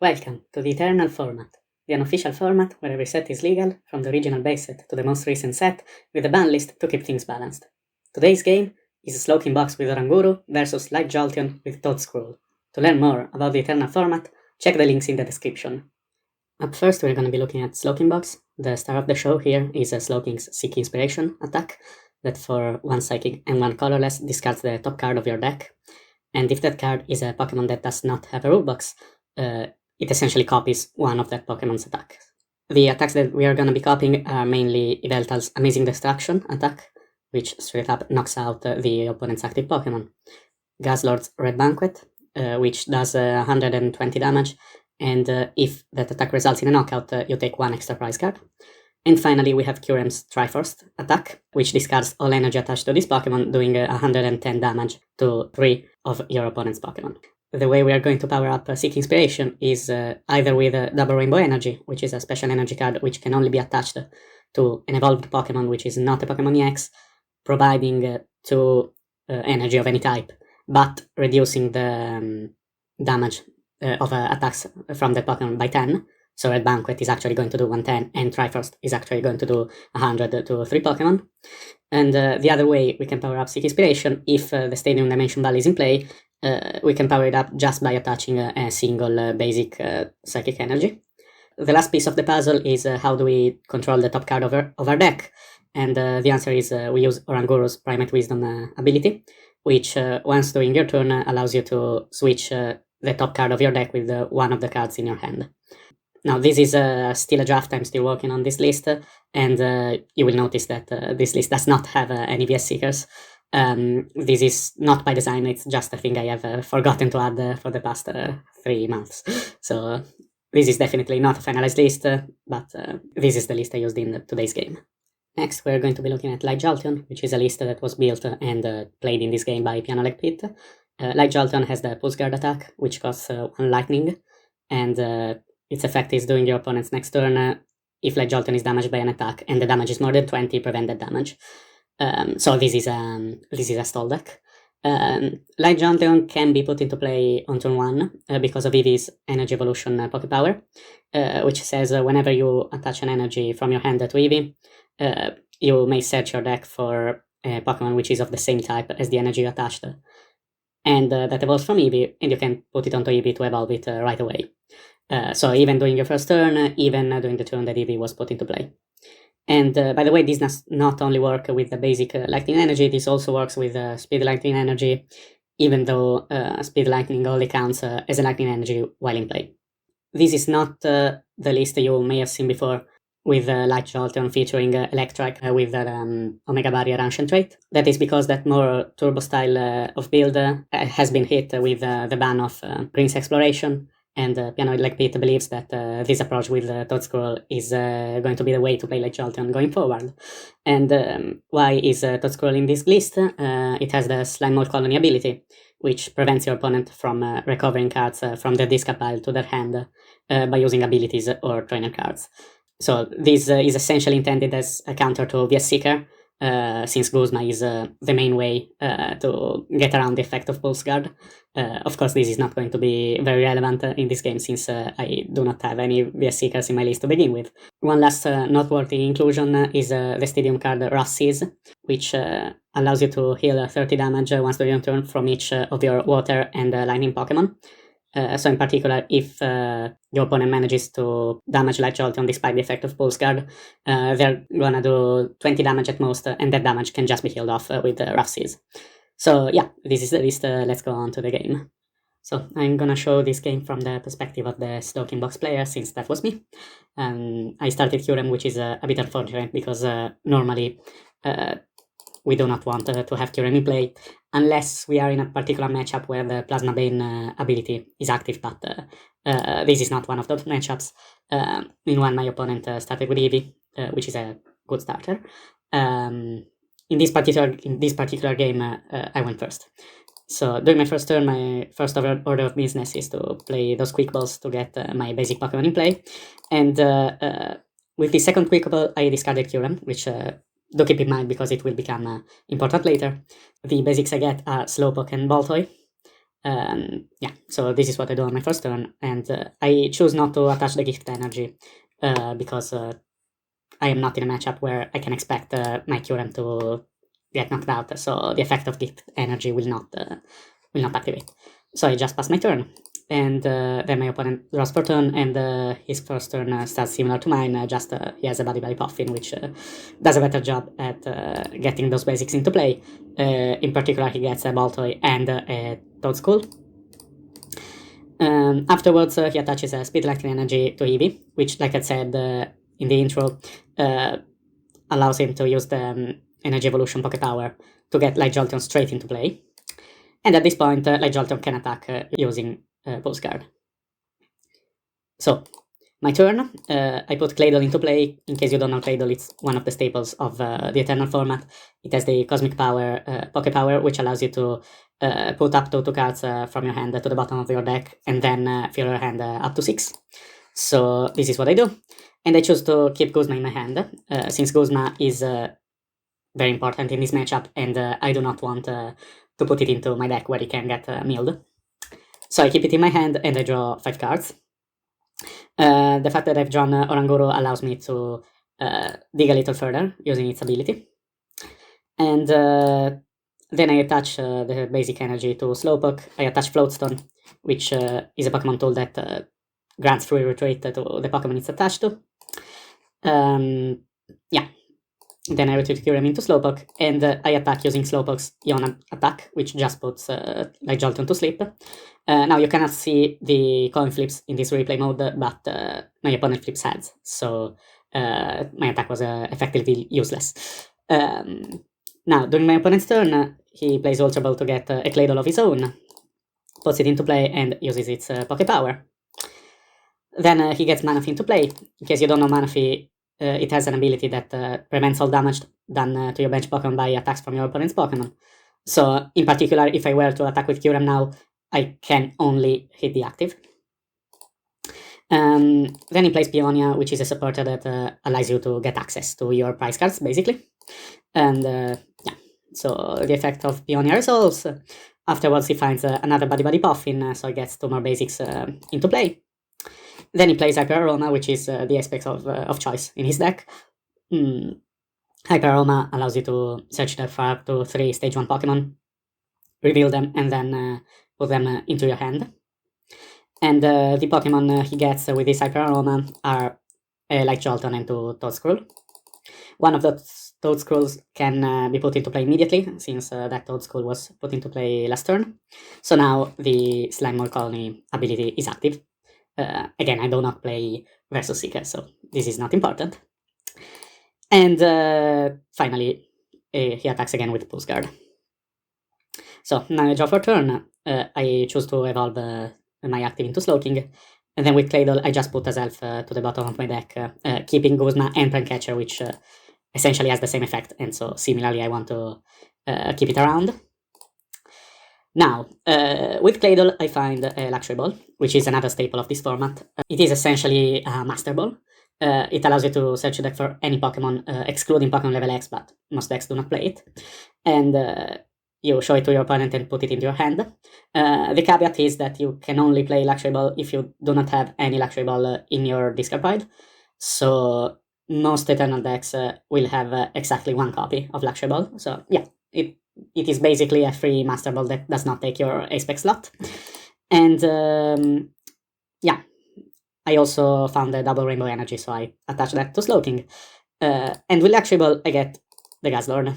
Welcome to the Eternal format, the unofficial format where every set is legal, from the original base set to the most recent set, with a ban list to keep things balanced. Today's game is Slowking Box with Oranguru versus Light Jolteon with Toedscruel. To learn more about the Eternal format, check the links in the description. Up first, we're going to be looking at Slowking Box. The star of the show here is a Slowking's CEC Inspiration attack that for 1 Psychic and 1 Colorless discards the top card of your deck. And if that card is a Pokemon that does not have a rulebox, it essentially copies one of that Pokemon's attacks. The attacks that we are going to be copying are mainly Yveltal's Amazing Destruction attack, which straight up knocks out the opponent's active Pokemon. Guzzlord's Red Banquet, which does 120 damage, and if that attack results in a knockout, you take 1 extra prize card. And finally, we have Kyurem's Triforce attack, which discards all energy attached to this Pokemon, doing 110 damage to 3 of your opponent's Pokemon. The way we are going to power up CEC Inspiration is either with Double Rainbow Energy, which is a special energy card which can only be attached to an evolved Pokemon which is not a Pokemon EX, providing 2 energy of any type, but reducing the damage of attacks from that Pokemon by 10. So Red Banquet is actually going to do 110, and Triforce is actually going to do 100 to 3 Pokemon. And the other way we can power up CEC Inspiration, if the Stadium Dimension Ball is in play, we can power it up just by attaching a single basic Psychic Energy. The last piece of the puzzle is how do we control the top card of our deck, and the answer is we use Oranguru's Primate Wisdom ability, which once during your turn allows you to switch the top card of your deck with one of the cards in your hand. Now, this is still a draft. I'm still working on this list, and you will notice that this list does not have any VS Seekers. This is not by design, it's just a thing I have forgotten to add for the past 3 months. So this is definitely not a finalized list, but this is the list I used in today's game. Next, we're going to be looking at Light Jolteon, which is a list that was built and played in this game by Piano Like Pit. Light Jolteon has the Pulse Guard attack, which costs 1 lightning, and its effect is during your opponent's next turn, if Light Jolteon is damaged by an attack and the damage is more than 20, prevent that damage. So this is a stall deck. Light Jolteon can be put into play on turn 1 because of Eevee's Energy Evolution Pocket Power, which says whenever you attach an energy from your hand to Eevee, you may search your deck for a Pokemon which is of the same type as the energy you attached, and that evolves from Eevee, and you can put it onto Eevee to evolve it right away. So even during your first turn, even during the turn that Eevee was put into play. And by the way, this does not only work with the basic Lightning Energy, this also works with Speed Lightning Energy, even though Speed Lightning only counts as a Lightning Energy while in play. This is not the list you may have seen before with Light Jolteon featuring Electrike with the Omega Barrier Ancient trait. That is because that more turbo style of build has been hit with the ban of Prince Exploration. And Piano Like Pit believes that this approach with Toedscruel is going to be the way to play Light Jolteon going forward. And why is Toedscruel in this list? It has the Slime Mold Colony ability, which prevents your opponent from recovering cards from their discard pile to their hand by using abilities or trainer cards. So this is essentially intended as a counter to VS Seeker, since Guzma is the main way to get around the effect of Pulse Guard. Of course, this is not going to be very relevant in this game since I do not have any VS Seekers in my list to begin with. One last noteworthy inclusion is the Stadium card Rust Seize, which allows you to heal 30 damage once during your turn from each of your Water and Lightning Pokemon. So in particular, if your opponent manages to damage Light Jolteon despite the effect of Pulse Guard, they're gonna do 20 damage at most, and that damage can just be healed off with Rough Seize. So yeah, this is the list. Let's go on to the game. So I'm gonna show this game from the perspective of the Slowking Box player, since that was me. I started Kyurem, which is a bit unfortunate because normally we do not want to have Kyurem in play, unless we are in a particular matchup where the Plasma Bane ability is active, but this is not one of those matchups. Meanwhile, my opponent started with Eevee, which is a good starter. In this particular game, I went first. So during my first turn, my first order of business is to play those Quick Balls to get my basic Pokemon in play. And with the second Quick Ball, I discarded Kyurem, which do keep in mind because it will become important later. The basics I get are Slowpoke and Baltoy. Yeah, so this is what I do on my first turn, and I choose not to attach the gift energy because I am not in a matchup where I can expect my Kyurem to get knocked out, so the effect of gift energy will not activate. So I just pass my turn, and then my opponent draws for turn, and his first turn starts similar to mine, just he has a Buddy-Buddy Poffin, which does a better job at getting those basics into play. In particular, he gets a Baltoy and a Toedscruel. Afterwards, he attaches a Speed Lightning Energy to Eevee, which, like I said in the intro, allows him to use the Energy Evolution Poké Power to get Light Jolteon straight into play. And at this point, Light Jolteon can attack using Pulse Guard. So, my turn, I put Claydol into play. In case you don't know Claydol, it's one of the staples of the Eternal format. It has the Cosmic Power, Poké Power, which allows you to put up to 2 cards from your hand to the bottom of your deck, and then fill your hand up to 6. So this is what I do. And I choose to keep Guzma in my hand, since Guzma is very important in this matchup, and I do not want to put it into my deck where it can get milled. So I keep it in my hand, and I draw 5 cards. The fact that I've drawn Oranguru allows me to dig a little further using its ability. And then I attach the basic energy to Slowpoke. I attach Floatstone, which is a Pokemon tool that grants free retreat to the Pokemon it's attached to. Yeah. Then I retreat Kyurem into Slowpoke, and I attack using Slowpoke's Iono attack, which just puts Light Jolteon to sleep. Now you cannot see the coin flips in this replay mode, but my opponent flips heads, so my attack was effectively useless. Now, during my opponent's turn, he plays Ultra Ball to get a Claydol of his own, puts it into play, and uses its Poké Power. Then he gets Manaphy into play. In case you don't know Manaphy, it has an ability that prevents all damage done to your bench Pokemon by attacks from your opponent's Pokemon. So, in particular, if I were to attack with Kyurem now, I can only hit the active. Then he plays Peonia, which is a supporter that allows you to get access to your prize cards, basically. And yeah, so the effect of Peonia resolves. Afterwards, he finds another Buddy-Buddy Poffin, so he gets 2 more basics into play. Then he plays Hyper Aroma, which is the aspect of choice in his deck. Hyper Aroma allows you to search there for up to 3 Stage 1 Pokemon, reveal them, and then put them into your hand. And the Pokemon he gets with this Hyper Aroma are Light Jolteon and Toedscruel. One of those Toedscruels can be put into play immediately, since that Toedscruel was put into play last turn. So now the Slime Colony ability is active. Again, I do not play Versus Seeker, so this is not important. And finally, he attacks again with Pulse Guard. So now I draw for turn. I choose to evolve my active into Slowking, and then with Claydol I just put Azelf to the bottom of my deck, keeping Guzma and Prime Catcher, which essentially has the same effect, and so similarly I want to keep it around. Now, with Claydol I find Luxury Ball, which is another staple of this format. It is essentially a Master Ball. It allows you to search the deck for any Pokemon, excluding Pokemon level X, but most decks do not play it. And you show it to your opponent and put it into your hand. The caveat is that you can only play Luxury Ball if you do not have any Luxury Ball in your discard pile. So most Eternal decks will have exactly 1 copy of Luxury Ball. So yeah, it is basically a free Master Ball that does not take your Aspec slot. And yeah, I also found a double Rainbow Energy, so I attached that to Slowking. And with Luxury Ball I get the Guzzlord.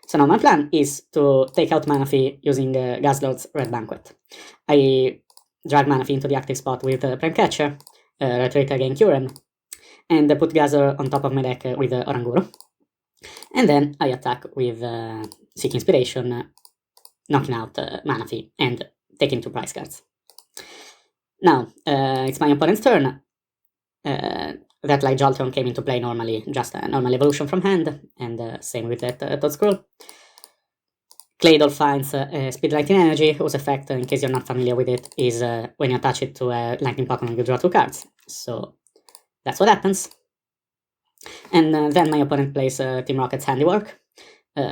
So now my plan is to take out Manaphy using Guzzlord's Red Banquet. I drag Manaphy into the active spot with Prime Catcher, retreat again Kyurem, and put Guzzlord on top of my deck with Oranguru. And then I attack with Seek Inspiration, knocking out Manaphy and taking 2 prize cards. Now, it's my opponent's turn. That Light Jolteon came into play normally, just a normal evolution from hand, and same with that Toedscruel. Claydol finds Speed Lightning Energy, whose effect, in case you're not familiar with it, is when you attach it to a Lightning Pokemon, you draw 2 cards. So that's what happens. And then my opponent plays Team Rocket's Handiwork.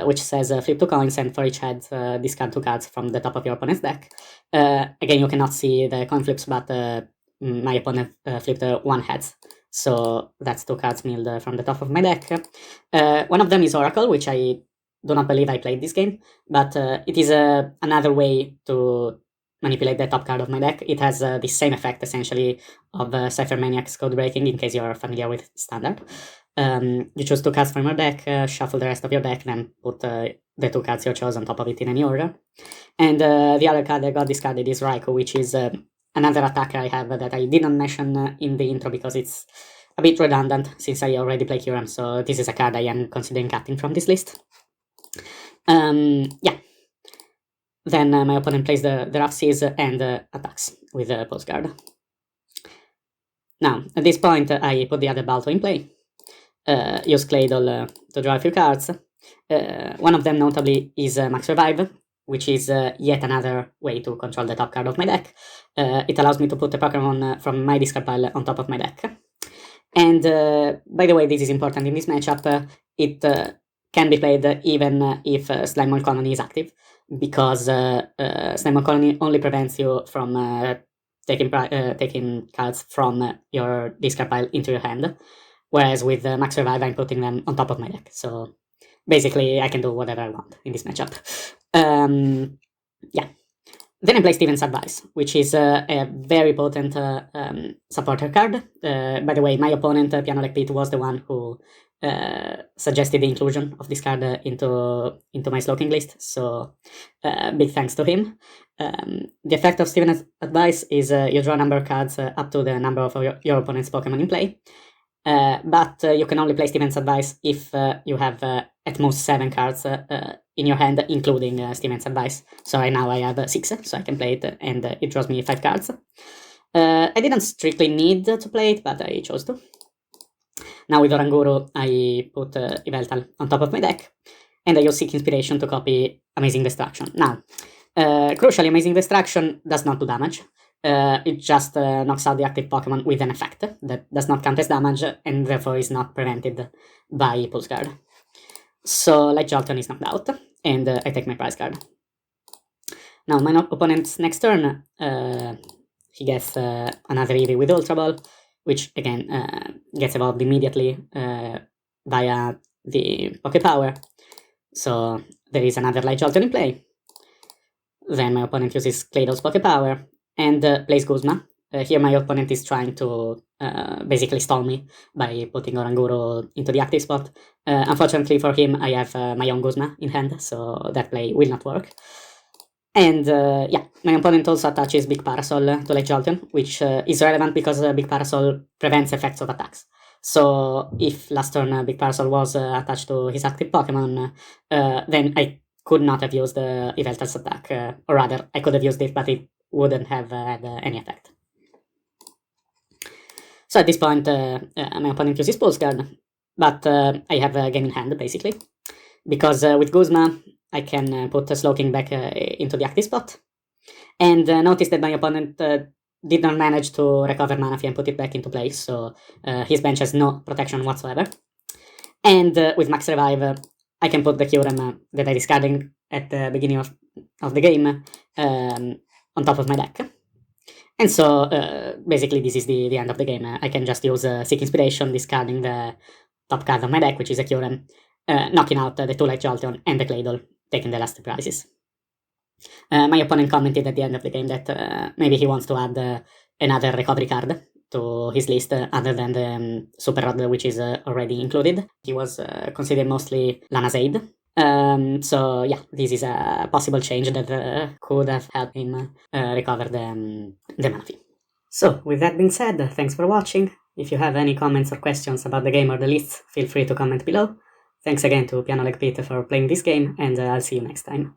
which says flip 2 coins, and for each head, discard 2 cards from the top of your opponent's deck. Again, you cannot see the coin flips, but my opponent flipped 1 heads. So that's 2 cards milled from the top of my deck. One of them is Oracle, which I do not believe I played this game, but it is another way to manipulate the top card of my deck. It has the same effect, essentially, of Cypher Maniac's Code Breaking, in case you're familiar with Standard. You choose 2 cards from your deck, shuffle the rest of your deck, then put the 2 cards you chose on top of it in any order. And the other card that got discarded is Raikou, which is another attacker I have that I didn't mention in the intro because it's a bit redundant since I already play Kyurem, so this is a card I am considering cutting from this list. Yeah. Then my opponent plays the Rough Seas and attacks with a postcard. Now, at this point, I put the other Baltoy in play. Use Claydol to draw a few cards. One of them, notably, is Max Revive, which is yet another way to control the top card of my deck. It allows me to put a Pokemon from my discard pile on top of my deck. And, by the way, this is important in this matchup. It can be played even if Slime Colony is active, because Slime Colony only prevents you from taking cards from your discard pile into your hand, whereas with Max Revive I'm putting them on top of my deck, so basically I can do whatever I want in this matchup. Yeah. Then I play Steven's Advice, which is a very potent supporter card. By the way, my opponent, Piano Like Pete, was the one who suggested the inclusion of this card into my Slowking list, so big thanks to him. The effect of Steven's Advice is you draw a number of cards up to the number of your opponent's Pokemon in play, but you can only play Steven's Advice if you have at most 7 cards in your hand, including Steven's Advice. So right now I have 6, so I can play it, and it draws me 5 cards. I didn't strictly need to play it, but I chose to. Now with Oranguru, I put Yveltal on top of my deck, and I use Seek Inspiration to copy Amazing Destruction. Now, crucially, Amazing Destruction does not do damage. It just knocks out the active Pokemon with an effect that does not count as damage, and therefore is not prevented by Pulse Guard. So Light Jolteon is knocked out, and I take my prize card. Now my opponent's next turn, he gets another Eevee with Ultra Ball, which again gets evolved immediately via the Poké Power. So there is another Light Jolteon in play. Then my opponent uses Claydol's Poké Power and plays Guzma. Here my opponent is trying to basically stall me by putting Oranguru into the active spot. Unfortunately for him, I have my own Guzma in hand, so that play will not work. And yeah, my opponent also attaches Big Parasol to Light Jolteon, which is relevant because Big Parasol prevents effects of attacks. So if last turn Big Parasol was attached to his active Pokemon, then I could not have used Yveltal's attack, or rather, I could have used it, but it wouldn't have had any effect. So at this point, my opponent uses Pulse Guard, but I have a game in hand, basically, because with Guzma, I can put Slowking back into the active spot, and notice that my opponent did not manage to recover Manaphy and put it back into place, so his bench has no protection whatsoever. And with Max Revive, I can put the Kyurem that I discarded at the beginning of the game on top of my deck. And so, basically, this is the end of the game. I can just use Seek Inspiration, discarding the top card of my deck, which is a Kyurem, knocking out the 2 Light Jolteon and the Claydol, taking the last 2 prizes. My opponent commented at the end of the game that maybe he wants to add another recovery card to his list other than the Super Rod, which is already included. He was considering mostly Lana's Aid. So yeah, this is a possible change that could have helped him recover the Manaphy. So with that being said, thanks for watching. If you have any comments or questions about the game or the lists, feel free to comment below. Thanks again to Piano Like Pete for playing this game, and I'll see you next time.